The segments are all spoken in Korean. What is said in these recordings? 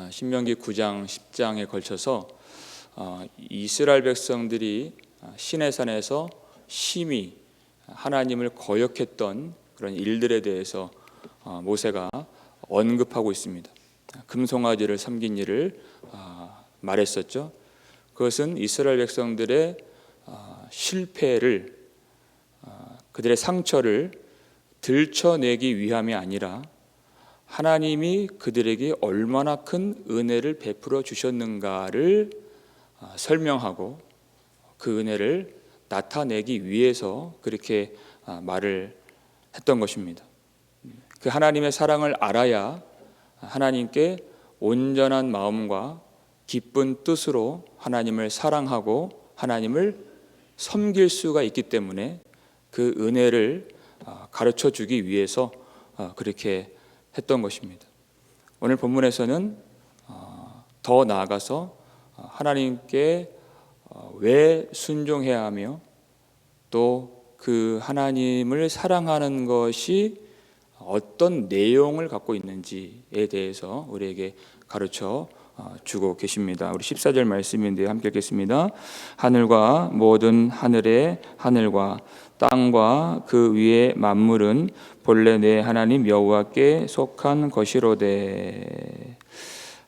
신명기 9장 10장에 걸쳐서 이스라엘 백성들이 시내산에서 심히 하나님을 거역했던 그런 일들에 대해서 모세가 언급하고 있습니다. 금송아지를 섬긴 일을 말했었죠. 그것은 이스라엘 백성들의 실패를, 그들의 상처를 들춰내기 위함이 아니라 하나님이 그들에게 얼마나 큰 은혜를 베풀어 주셨는가를 설명하고 그 은혜를 나타내기 위해서 그렇게 말을 했던 것입니다. 그 하나님의 사랑을 알아야 하나님께 온전한 마음과 기쁜 뜻으로 하나님을 사랑하고 하나님을 섬길 수가 있기 때문에 그 은혜를 가르쳐 주기 위해서 그렇게 했던 것입니다. 오늘 본문에서는 더 나아가서 하나님께 왜 순종해야 하며 또 그 하나님을 사랑하는 것이 어떤 내용을 갖고 있는지에 대해서 우리에게 가르쳐 주고 계십니다. 우리 14절 말씀인데요, 함께 읽겠습니다. 하늘과 모든 하늘의 하늘과 땅과 그 위의 만물은 본래 내 하나님 여호와께 속한 것이로되.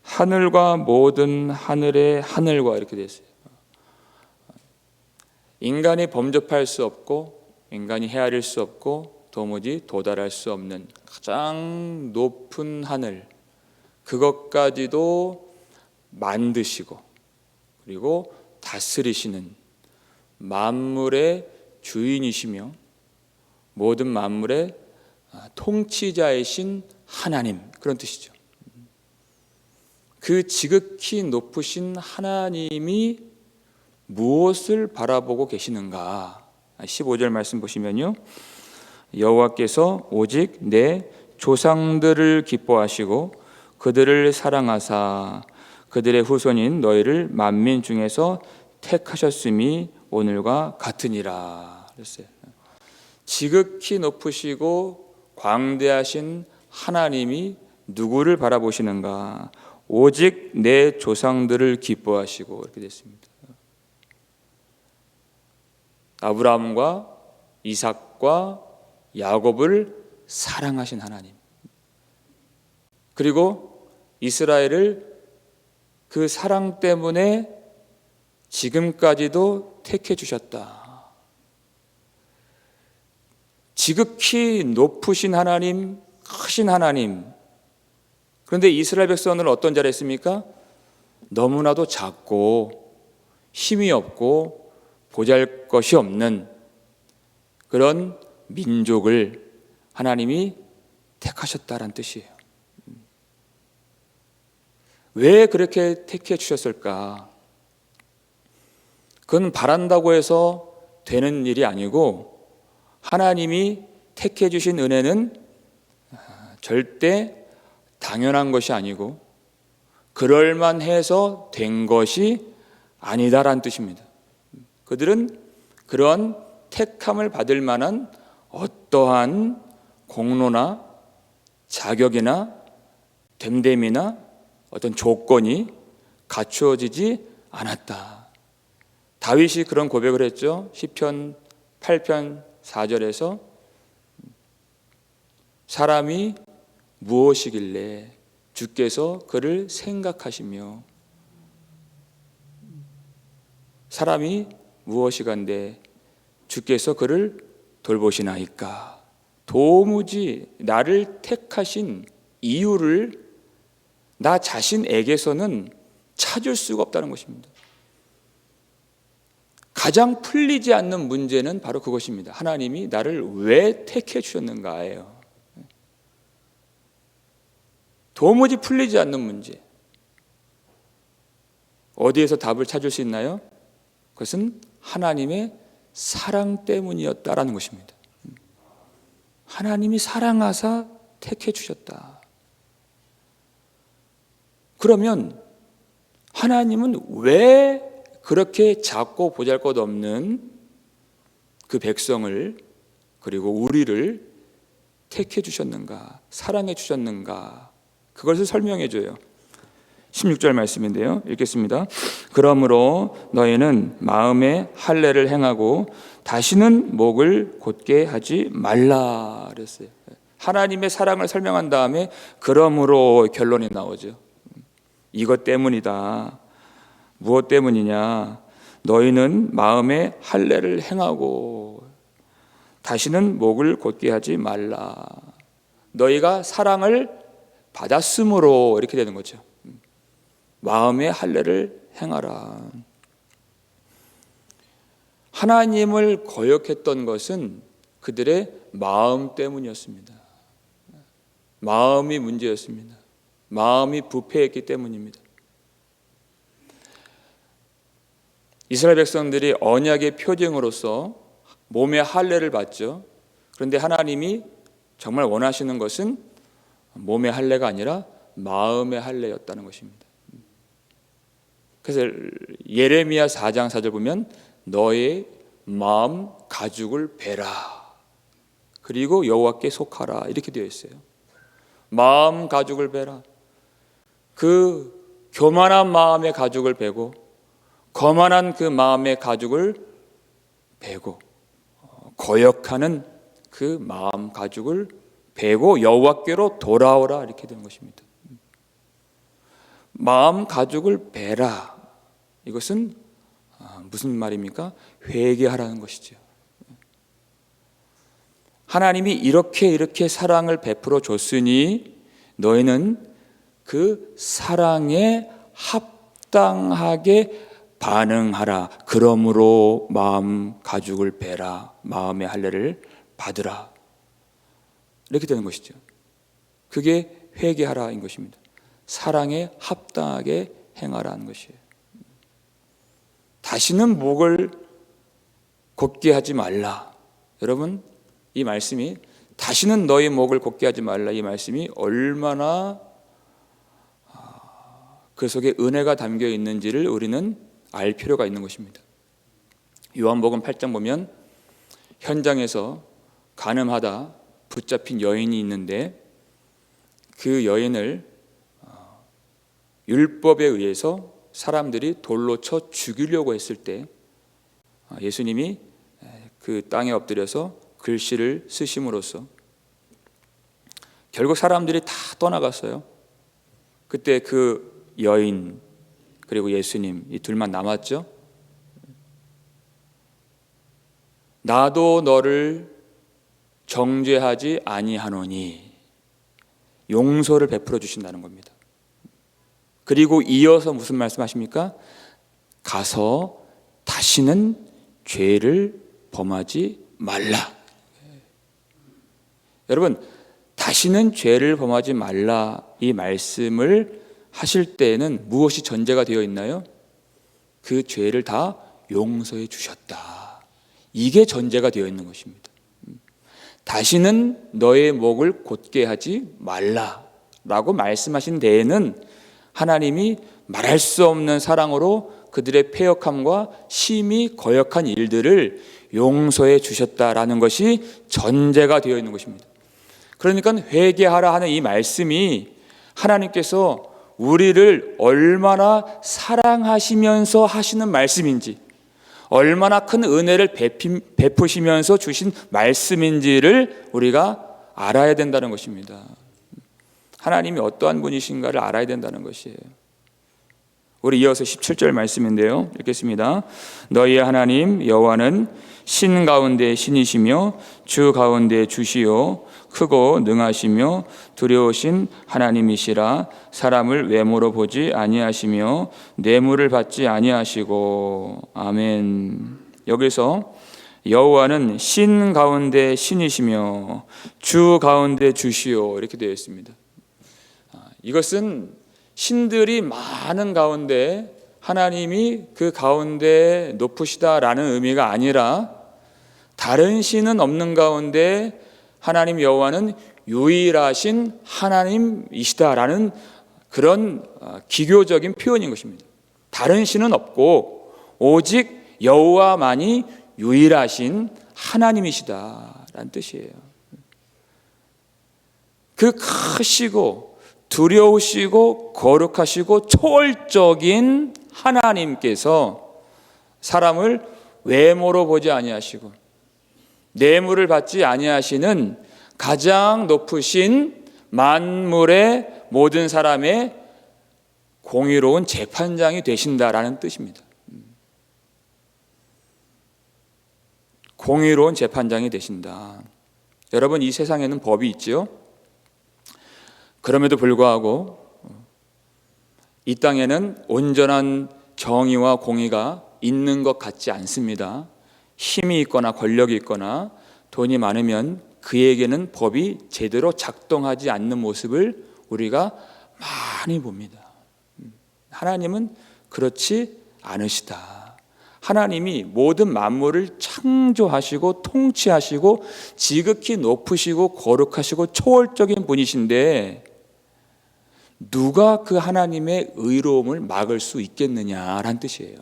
하늘과 모든 하늘의 하늘과 이렇게 되어 있어요. 인간이 범접할 수 없고 인간이 헤아릴 수 없고 도무지 도달할 수 없는 가장 높은 하늘, 그것까지도 만드시고 그리고 다스리시는 만물의 주인이시며 모든 만물의 통치자이신 하나님, 그런 뜻이죠. 그 지극히 높으신 하나님이 무엇을 바라보고 계시는가? 15절 말씀 보시면요, 여호와께서 오직 내 조상들을 기뻐하시고 그들을 사랑하사 그들의 후손인 너희를 만민 중에서 택하셨음이 오늘과 같으니라 그랬어요. 지극히 높으시고 광대하신 하나님이 누구를 바라보시는가? 오직 내 조상들을 기뻐하시고, 이렇게 됐습니다. 아브라함과 이삭과 야곱을 사랑하신 하나님, 그리고 이스라엘을 그 사랑 때문에 지금까지도 택해 주셨다. 지극히 높으신 하나님, 크신 하나님. 그런데 이스라엘 백성은 어떤 자리에 있습니까? 너무나도 작고 힘이 없고 보잘것이 없는 그런 민족을 하나님이 택하셨다는 뜻이에요. 왜 그렇게 택해 주셨을까? 그건 바란다고 해서 되는 일이 아니고, 하나님이 택해 주신 은혜는 절대 당연한 것이 아니고 그럴만해서 된 것이 아니다라는 뜻입니다. 그들은 그런 택함을 받을 만한 어떠한 공로나 자격이나 됨됨이나 어떤 조건이 갖추어지지 않았다. 다윗이 그런 고백을 했죠. 시편 8편 4절에서 사람이 무엇이길래 주께서 그를 생각하시며, 사람이 무엇이간데 주께서 그를 돌보시나이까. 도무지 나를 택하신 이유를 나 자신에게서는 찾을 수가 없다는 것입니다. 가장 풀리지 않는 문제는 바로 그것입니다. 하나님이 나를 왜 택해 주셨는가예요. 도무지 풀리지 않는 문제. 어디에서 답을 찾을 수 있나요? 그것은 하나님의 사랑 때문이었다라는 것입니다. 하나님이 사랑하사 택해 주셨다. 그러면 하나님은 왜 그렇게 작고 보잘것없는 그 백성을, 그리고 우리를 택해 주셨는가, 사랑해 주셨는가, 그것을 설명해 줘요. 16절 말씀인데요. 읽겠습니다. 그러므로 너희는 마음에 할례를 행하고 다시는 목을 곧게 하지 말라 그랬어요. 하나님의 사랑을 설명한 다음에 그러므로 결론이 나오죠. 이것 때문이다. 무엇 때문이냐? 너희는 마음에 할례를 행하고 다시는 목을 곧게 하지 말라. 너희가 사랑을 받았으므로 이렇게 되는 거죠. 마음의 할례를 행하라. 하나님을 거역했던 것은 그들의 마음 때문이었습니다. 마음이 문제였습니다. 마음이 부패했기 때문입니다. 이스라엘 백성들이 언약의 표징으로서 몸의 할례를 받죠. 그런데 하나님이 정말 원하시는 것은 몸의 할례가 아니라 마음의 할례였다는 것입니다. 그래서 예레미야 4장 4절 보면 너의 마음 가죽을 베라. 그리고 여호와께 속하라. 이렇게 되어 있어요. 마음 가죽을 베라. 그 교만한 마음의 가죽을 베고 거만한 그 마음의 가죽을 베고 거역하는 그 마음 가죽을 베고 여호와께로 돌아오라. 이렇게 되는 것입니다. 마음 가죽을 베라. 이것은 무슨 말입니까? 회개하라는 것이죠. 하나님이 이렇게 사랑을 베풀어 줬으니 너희는 그 사랑에 합당하게 반응하라. 그러므로 마음 가죽을 베라. 마음의 할례를 받으라. 이렇게 되는 것이죠. 그게 회개하라인 것입니다. 사랑에 합당하게 행하라는 것이에요. 다시는 목을 곧게 하지 말라. 여러분, 이 말씀이 다시는 너희 목을 곧게 하지 말라. 이 말씀이 얼마나 그 속에 은혜가 담겨 있는지를 우리는 알 필요가 있는 것입니다. 요한복음 8장 보면 현장에서 간음하다 붙잡힌 여인이 있는데 그 여인을 율법에 의해서 사람들이 돌로 쳐 죽이려고 했을 때 예수님이 그 땅에 엎드려서 글씨를 쓰심으로써 결국 사람들이 다 떠나갔어요. 그때 그 여인 그리고 예수님 이 둘만 남았죠. 나도 너를 정죄하지 아니하노니 용서를 베풀어 주신다는 겁니다. 그리고 이어서 무슨 말씀하십니까? 가서 다시는 죄를 범하지 말라. 여러분, 다시는 죄를 범하지 말라 이 말씀을 하실 때에는 무엇이 전제가 되어 있나요? 그 죄를 다 용서해 주셨다. 이게 전제가 되어 있는 것입니다. 다시는 너의 목을 곧게 하지 말라라고 말씀하신 데에는 하나님이 말할 수 없는 사랑으로 그들의 패역함과 심히 거역한 일들을 용서해 주셨다라는 것이 전제가 되어 있는 것입니다. 그러니까 회개하라 하는 이 말씀이 하나님께서 우리를 얼마나 사랑하시면서 하시는 말씀인지, 얼마나 큰 은혜를 베푸시면서 주신 말씀인지를 우리가 알아야 된다는 것입니다. 하나님이 어떠한 분이신가를 알아야 된다는 것이에요. 우리 이어서 17절 말씀인데요. 읽겠습니다. 너희의 하나님 여호와는 신 가운데 신이시며 주 가운데 주시요 크고 능하시며 두려우신 하나님이시라. 사람을 외모로 보지 아니하시며 뇌물을 받지 아니하시고. 아멘. 여기서 여호와는 신 가운데 신이시며 주 가운데 주시요 이렇게 되어 있습니다. 이것은 신들이 많은 가운데 하나님이 그 가운데 높으시다라는 의미가 아니라 다른 신은 없는 가운데 하나님 여호와는 유일하신 하나님이시다라는 그런 기교적인 표현인 것입니다. 다른 신은 없고 오직 여호와만이 유일하신 하나님이시다라는 뜻이에요. 그 크시고 두려우시고 거룩하시고 초월적인 하나님께서 사람을 외모로 보지 아니하시고 뇌물을 받지 아니하시는 가장 높으신 만물의 모든 사람의 공의로운 재판장이 되신다라는 뜻입니다. 공의로운 재판장이 되신다. 여러분, 이 세상에는 법이 있지요. 그럼에도 불구하고 이 땅에는 온전한 정의와 공의가 있는 것 같지 않습니다. 힘이 있거나 권력이 있거나 돈이 많으면 그에게는 법이 제대로 작동하지 않는 모습을 우리가 많이 봅니다. 하나님은 그렇지 않으시다. 하나님이 모든 만물을 창조하시고 통치하시고 지극히 높으시고 거룩하시고 초월적인 분이신데 누가 그 하나님의 의로움을 막을 수 있겠느냐라는 뜻이에요.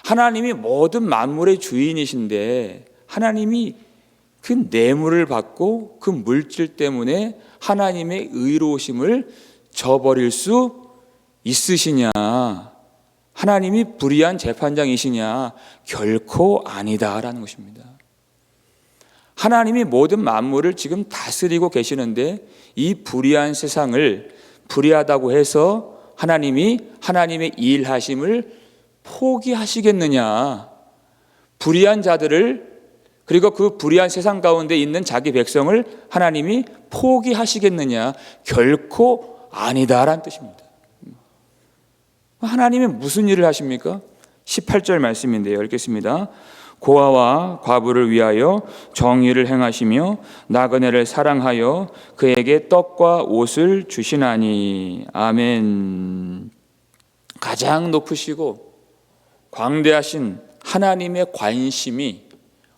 하나님이 모든 만물의 주인이신데 하나님이 그 뇌물을 받고 그 물질 때문에 하나님의 의로우심을 저버릴 수 있으시냐? 하나님이 불의한 재판장이시냐? 결코 아니다라는 것입니다. 하나님이 모든 만물을 지금 다스리고 계시는데 이 불의한 세상을 불의하다고 해서 하나님의 일하심을 포기하시겠느냐? 불의한 자들을 그리고 그 불의한 세상 가운데 있는 자기 백성을 하나님이 포기하시겠느냐? 결코 아니다라는 뜻입니다. 하나님이 무슨 일을 하십니까? 18절 말씀인데요. 읽겠습니다. 고아와 과부를 위하여 정의를 행하시며 나그네를 사랑하여 그에게 떡과 옷을 주시나니. 아멘. 가장 높으시고 광대하신 하나님의 관심이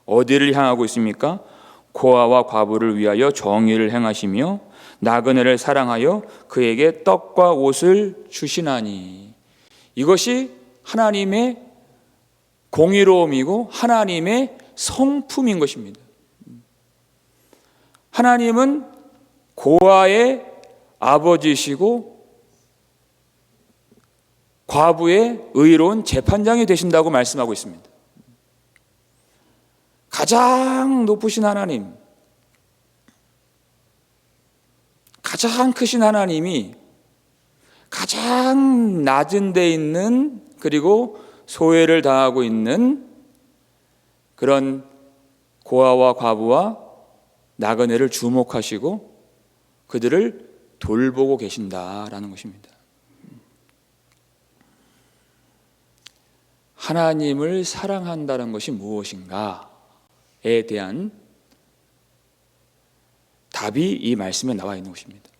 어디를 향하고 있습니까? 고아와 과부를 위하여 정의를 행하시며 나그네를 사랑하여 그에게 떡과 옷을 주시나니. 이것이 하나님의 공의로움이고 하나님의 성품인 것입니다. 하나님은 고아의 아버지시고 과부의 의로운 재판장이 되신다고 말씀하고 있습니다. 가장 높으신 하나님, 가장 크신 하나님이 가장 낮은 데 있는 그리고 소외를 당하고 있는 그런 고아와 과부와 나그네를 주목하시고 그들을 돌보고 계신다라는 것입니다. 하나님을 사랑한다는 것이 무엇인가에 대한 답이 이 말씀에 나와 있는 것입니다.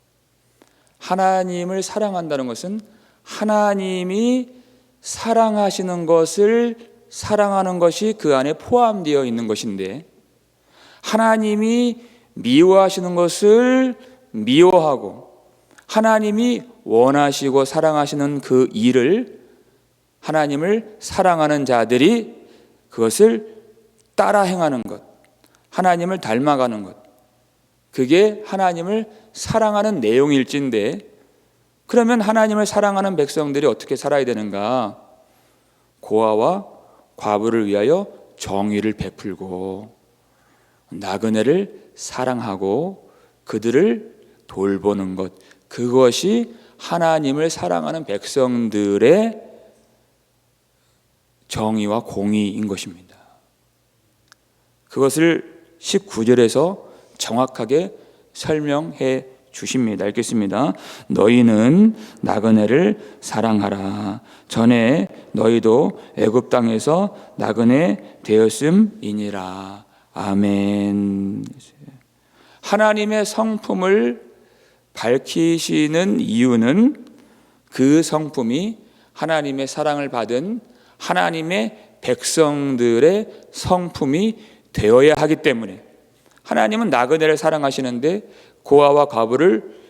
하나님을 사랑한다는 것은 하나님이 사랑하시는 것을 사랑하는 것이 그 안에 포함되어 있는 것인데 하나님이 미워하시는 것을 미워하고 하나님이 원하시고 사랑하시는 그 일을 하나님을 사랑하는 자들이 그것을 따라 행하는 것, 하나님을 닮아가는 것, 그게 하나님을 사랑하는 내용일진데 그러면 하나님을 사랑하는 백성들이 어떻게 살아야 되는가? 고아와 과부를 위하여 정의를 베풀고 나그네를 사랑하고 그들을 돌보는 것, 그것이 하나님을 사랑하는 백성들의 정의와 공의인 것입니다. 그것을 19절에서 정확하게 설명해 주십니다. 읽겠습니다. 너희는 나그네를 사랑하라. 전에 너희도 애굽 땅에서 나그네 되었음이니라. 아멘. 하나님의 성품을 밝히시는 이유는 그 성품이 하나님의 사랑을 받은 하나님의 백성들의 성품이 되어야 하기 때문에 하나님은 나그네를 사랑하시는데 고아와 과부를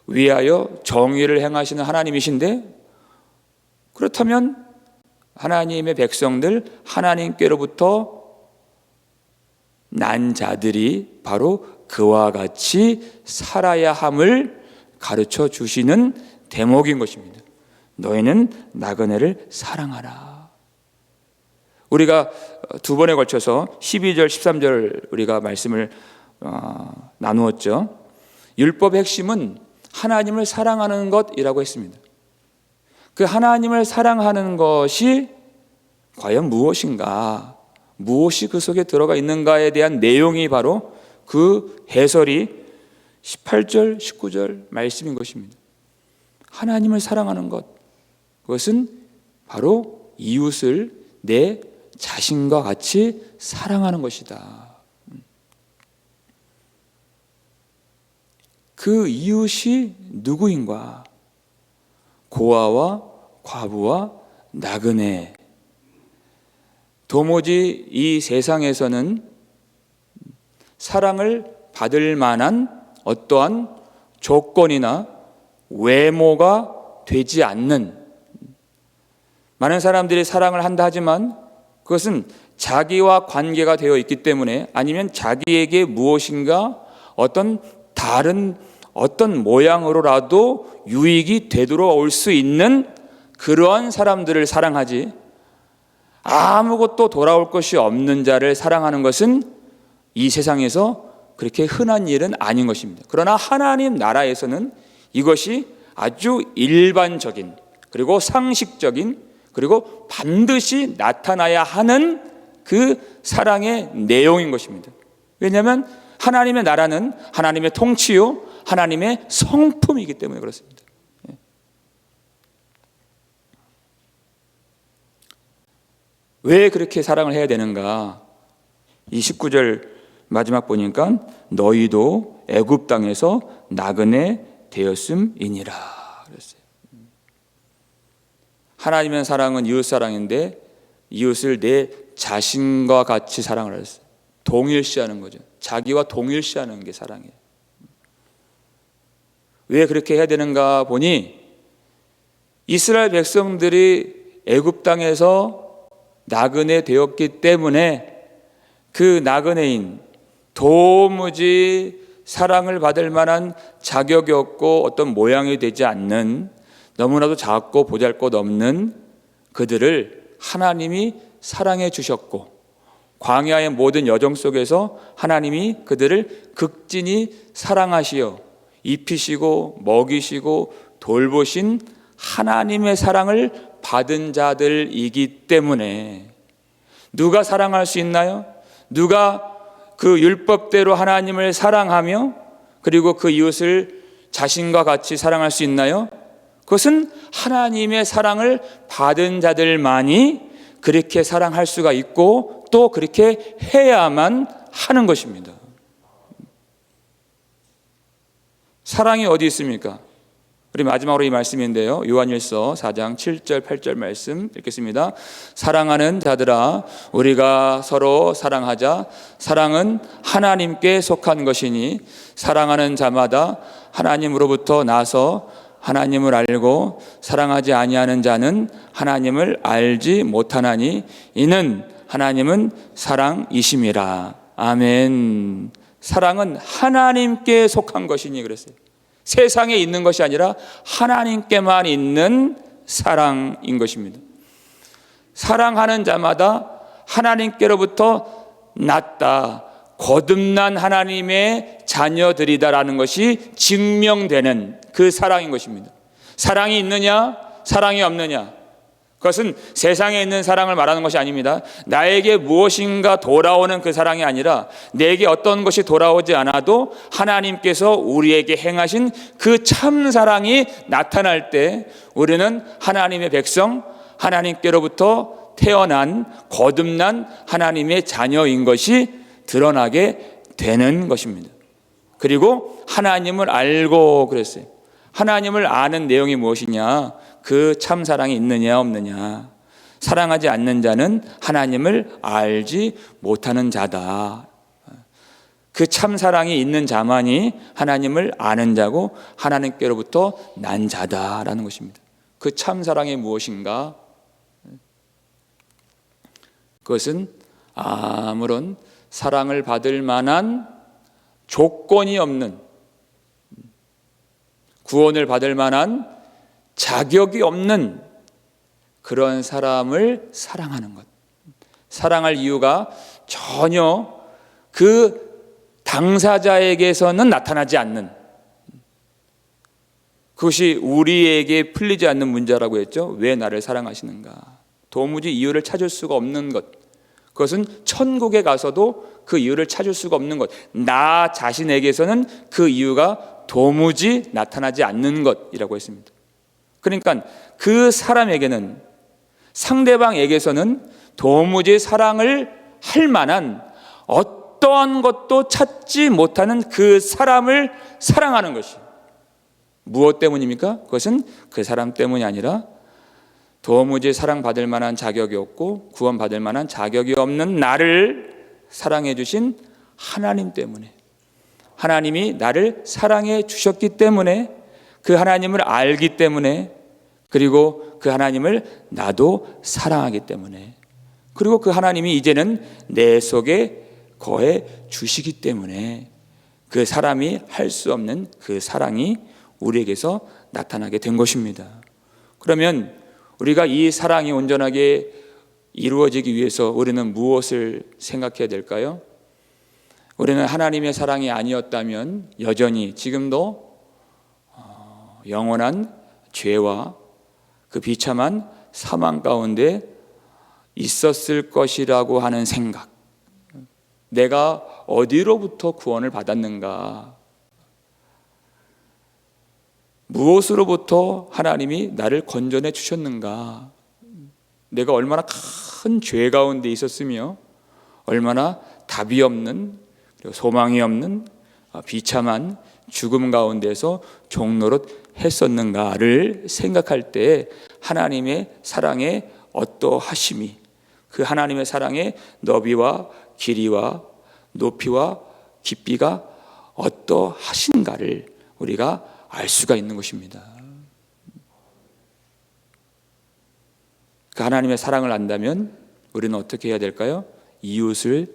위하여 정의를 행하시는 하나님이신데 그렇다면 하나님의 백성들 하나님께로부터 난 자들이 바로 그와 같이 살아야 함을 가르쳐 주시는 대목인 것입니다. 너희는 나그네를 사랑하라. 우리가 두 번에 걸쳐서 12절, 13절 우리가 말씀을 나누었죠. 율법의 핵심은 하나님을 사랑하는 것이라고 했습니다. 그 하나님을 사랑하는 것이 과연 무엇인가, 무엇이 그 속에 들어가 있는가에 대한 내용이 바로 그 해설이 18절, 19절 말씀인 것입니다. 하나님을 사랑하는 것, 그것은 바로 이웃을 내 자신과 같이 사랑하는 것이다. 그 이웃이 누구인가? 고아와 과부와 나그네. 도무지 이 세상에서는 사랑을 받을 만한 어떠한 조건이나 외모가 되지 않는, 많은 사람들이 사랑을 한다 하지만 그것은 자기와 관계가 되어 있기 때문에, 아니면 자기에게 무엇인가 어떤 다른 어떤 모양으로라도 유익이 되돌아올 수 있는 그러한 사람들을 사랑하지, 아무것도 돌아올 것이 없는 자를 사랑하는 것은 이 세상에서 그렇게 흔한 일은 아닌 것입니다. 그러나 하나님 나라에서는 이것이 아주 일반적인, 그리고 상식적인, 그리고 반드시 나타나야 하는 그 사랑의 내용인 것입니다. 왜냐하면 하나님의 나라는 하나님의 통치요, 하나님의 성품이기 때문에 그렇습니다. 왜 그렇게 사랑을 해야 되는가? 이 19절 마지막 보니까 너희도 애굽 땅에서 나그네 되었음이니라 그랬어요. 하나님의 사랑은 이웃 사랑인데 이웃을 내 자신과 같이 사랑을 했어요. 동일시하는 거죠. 자기와 동일시하는 게 사랑이에요. 왜 그렇게 해야 되는가 보니, 이스라엘 백성들이 애굽 땅에서 나그네 되었기 때문에 그 나그네인, 도무지 사랑을 받을 만한 자격이 없고 어떤 모양이 되지 않는, 너무나도 작고 보잘것없는 그들을 하나님이 사랑해 주셨고, 광야의 모든 여정 속에서 하나님이 그들을 극진히 사랑하시어 입히시고 먹이시고 돌보신 하나님의 사랑을 받은 자들이기 때문에, 누가 사랑할 수 있나요? 누가 그 율법대로 하나님을 사랑하며 그리고 그 이웃을 자신과 같이 사랑할 수 있나요? 그것은 하나님의 사랑을 받은 자들만이 그렇게 사랑할 수가 있고 또 그렇게 해야만 하는 것입니다. 사랑이 어디 있습니까? 우리 마지막으로 이 말씀인데요, 요한일서 4장 7절 8절 말씀 읽겠습니다. 사랑하는 자들아, 우리가 서로 사랑하자. 사랑은 하나님께 속한 것이니 사랑하는 자마다 하나님으로부터 나서 하나님을 알고 사랑하지 아니하는 자는 하나님을 알지 못하나니 이는 하나님은 사랑이심이라. 아멘. 사랑은 하나님께 속한 것이니 그랬어요. 세상에 있는 것이 아니라 하나님께만 있는 사랑인 것입니다. 사랑하는 자마다 하나님께로부터 났다, 거듭난 하나님의 자녀들이다라는 것이 증명되는 그 사랑인 것입니다. 사랑이 있느냐, 사랑이 없느냐, 그것은 세상에 있는 사랑을 말하는 것이 아닙니다. 나에게 무엇인가 돌아오는 그 사랑이 아니라, 내게 어떤 것이 돌아오지 않아도 하나님께서 우리에게 행하신 그 참 사랑이 나타날 때 우리는 하나님의 백성, 하나님께로부터 태어난 거듭난 하나님의 자녀인 것이 드러나게 되는 것입니다. 그리고 하나님을 알고 그랬어요. 하나님을 아는 내용이 무엇이냐? 그 참 사랑이 있느냐 없느냐. 사랑하지 않는 자는 하나님을 알지 못하는 자다. 그 참 사랑이 있는 자만이 하나님을 아는 자고 하나님께로부터 난 자다라는 것입니다. 그 참 사랑이 무엇인가? 그것은 아무런 사랑을 받을 만한 조건이 없는, 구원을 받을 만한 자격이 없는 그런 사람을 사랑하는 것. 사랑할 이유가 전혀 그 당사자에게서는 나타나지 않는, 그것이 우리에게 풀리지 않는 문제라고 했죠. 왜 나를 사랑하시는가? 도무지 이유를 찾을 수가 없는 것. 그것은 천국에 가서도 그 이유를 찾을 수가 없는 것. 나 자신에게서는 그 이유가 도무지 나타나지 않는 것이라고 했습니다. 그러니까 그 사람에게는, 상대방에게서는 도무지 사랑을 할 만한 어떠한 것도 찾지 못하는 그 사람을 사랑하는 것이 무엇 때문입니까? 그것은 그 사람 때문이 아니라 도무지 사랑받을 만한 자격이 없고 구원받을 만한 자격이 없는 나를 사랑해 주신 하나님 때문에, 하나님이 나를 사랑해 주셨기 때문에, 그 하나님을 알기 때문에, 그리고 그 하나님을 나도 사랑하기 때문에, 그리고 그 하나님이 이제는 내 속에 거해 주시기 때문에 그 사람이 할 수 없는 그 사랑이 우리에게서 나타나게 된 것입니다. 그러면 우리가 이 사랑이 온전하게 이루어지기 위해서 우리는 무엇을 생각해야 될까요? 우리는 하나님의 사랑이 아니었다면 여전히 지금도 영원한 죄와 그 비참한 사망 가운데 있었을 것이라고 하는 생각, 내가 어디로부터 구원을 받았는가, 무엇으로부터 하나님이 나를 건져내 주셨는가, 내가 얼마나 큰 죄 가운데 있었으며 얼마나 답이 없는, 그리고 소망이 없는 비참한 죽음 가운데서 종노릇 했었는가를 생각할 때 하나님의 사랑의 어떠하심이, 그 하나님의 사랑의 너비와 길이와 높이와 깊이가 어떠하신가를 우리가 알 수가 있는 것입니다. 그 하나님의 사랑을 안다면 우리는 어떻게 해야 될까요? 이웃을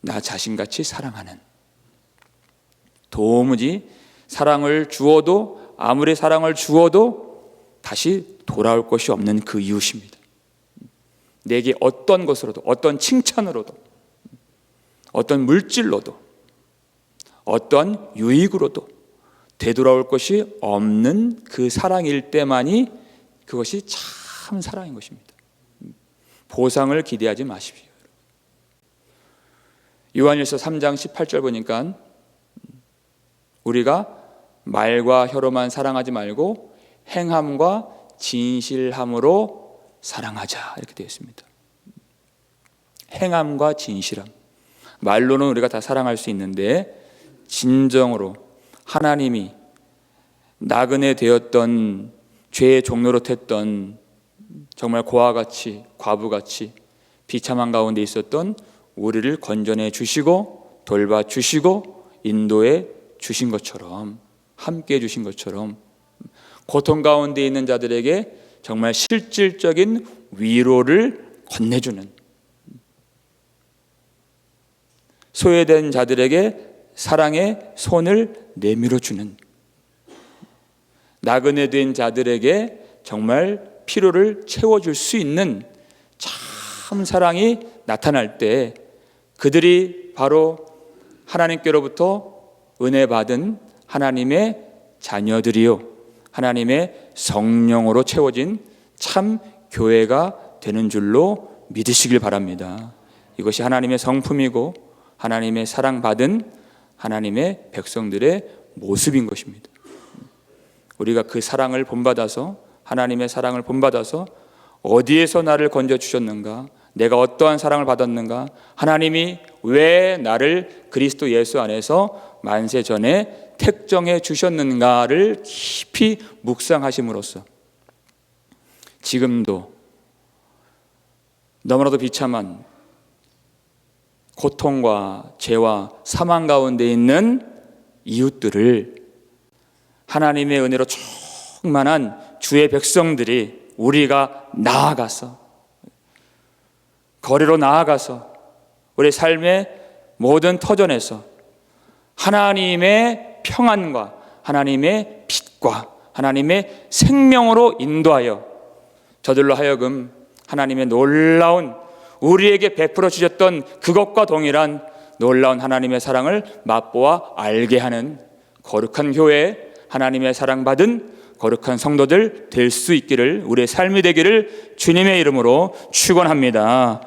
나 자신같이 사랑하는, 도무지 사랑을 주어도, 아무리 사랑을 주어도 다시 돌아올 것이 없는 그 이웃입니다. 내게 어떤 것으로도, 어떤 칭찬으로도, 어떤 물질로도, 어떤 유익으로도 되돌아올 것이 없는 그 사랑일 때만이 그것이 참 사랑인 것입니다. 보상을 기대하지 마십시오. 요한일서 3장 18절 보니까 우리가 말과 혀로만 사랑하지 말고 행함과 진실함으로 사랑하자, 이렇게 되어 있습니다. 행함과 진실함, 말로는 우리가 다 사랑할 수 있는데 진정으로 하나님이 나그네 되었던, 죄의 종노릇했던, 정말 고아와 같이, 과부같이 비참한 가운데 있었던 우리를 건져내 주시고 돌봐 주시고 인도해 주신 것처럼, 함께 해 주신 것처럼 고통 가운데 있는 자들에게 정말 실질적인 위로를 건네주는, 소외된 자들에게 사랑의 손을 내밀어주는, 나그네 된 자들에게 정말 필요를 채워줄 수 있는 참 사랑이 나타날 때 그들이 바로 하나님께로부터 은혜 받은 하나님의 자녀들이요, 하나님의 성령으로 채워진 참 교회가 되는 줄로 믿으시길 바랍니다. 이것이 하나님의 성품이고 하나님의 사랑받은 하나님의 백성들의 모습인 것입니다. 우리가 그 사랑을 본받아서, 하나님의 사랑을 본받아서 어디에서 나를 건져주셨는가, 내가 어떠한 사랑을 받았는가, 하나님이 왜 나를 그리스도 예수 안에서 만세 전에 택정해 주셨는가를 깊이 묵상하심으로써 지금도 너무나도 비참한 고통과 죄와 사망 가운데 있는 이웃들을 하나님의 은혜로 충만한 주의 백성들이 우리가 나아가서, 거리로 나아가서 우리 삶의 모든 터전에서 하나님의 평안과 하나님의 빛과 하나님의 생명으로 인도하여 저들로 하여금 하나님의 놀라운, 우리에게 베풀어 주셨던 그것과 동일한 놀라운 하나님의 사랑을 맛보아 알게 하는 거룩한 교회, 하나님의 사랑받은 거룩한 성도들 될 수 있기를, 우리의 삶이 되기를 주님의 이름으로 축원합니다.